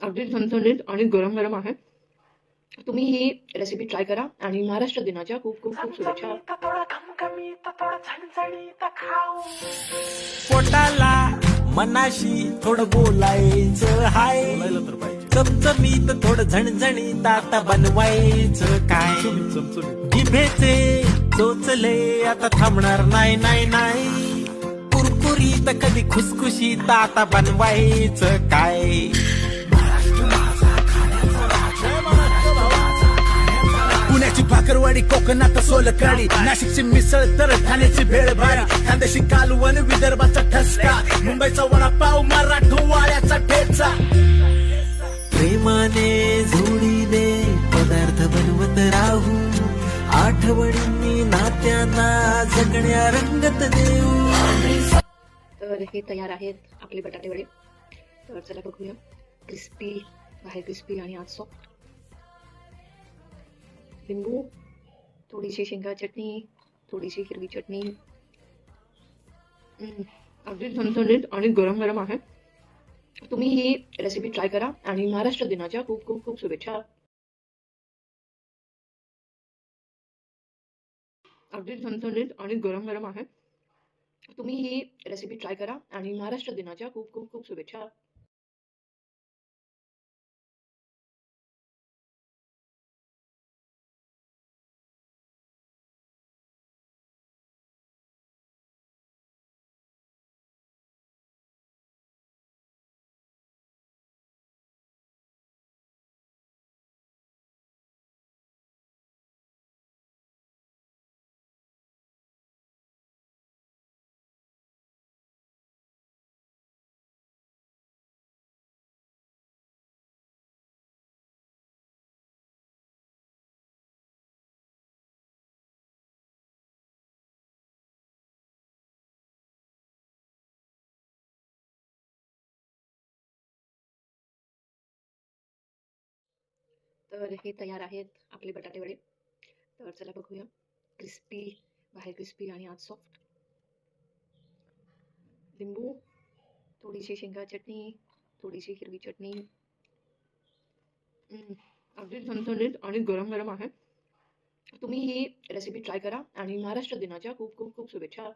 अगदी झणझणीत आणि गरम गरम आहे. तुम्ही ही रेसिपी ट्राय करा आणि महाराष्ट्र दिनाच्या खूप खूप खूप शुभेच्छा. पोटाला मनाशी थोडं बोलायचं हाय, चमचमीत थोडं झणझणीत आता बनवायचं काय, जिभेचे चोचले आता थांबणार नाही नाही नाही, कुरकुरीत कधी खुसखुशीत आता बनवायचं काय. पुण्याची भाकरवाडी, कोकणात सोलकढी, नाशिकची मिसळ तर ठाण्याची भेळ भारी, खानदेशी कालवण, विदर्भाचा ठसका, मुंबईचा वडापाव, मराठवाड्याचा ठेचा. प्रेमाने जोडीने पदार्थ बनवत राहू, आठवणींनी नात्यांना जगण्या रंगत देऊ. तर हे तयार आहेत आपले बटाटे वडे. तर चला बघूया. क्रिस्पी, बाहेर क्रिस्पी आणि आत सॉफ्ट. लिंबू, थोडीशी शेंगा चटणी, थोडीशी हिरवी चटणी. अगदी झणझणीत आणि गरम गरम आहे. तुम्ही ही रेसिपी ट्राय करा आणि महाराष्ट्र दिनाच्या खूप खूप खूप शुभेच्छा. अगदी झणझणीत आणि गरम गरम आहे. तुम्ही ही रेसिपी ट्राय करा आणि महाराष्ट्र दिनाच्या खूप खूप खूप शुभेच्छा. तर हे तयार आहेत आपले बटाटे वडे. तर चला बघूया. क्रिस्पी, बाहेर क्रिस्पी आणि आत सॉफ्ट. लिंबू, थोडीशी शेंगा चटणी, थोडीशी हिरवी चटणी. अगदी झणझणीत आणि गरम गरम आहे. तुम्ही ही रेसिपी ट्राय करा आणि महाराष्ट्र दिनाच्या खूप खूप खूप शुभेच्छा.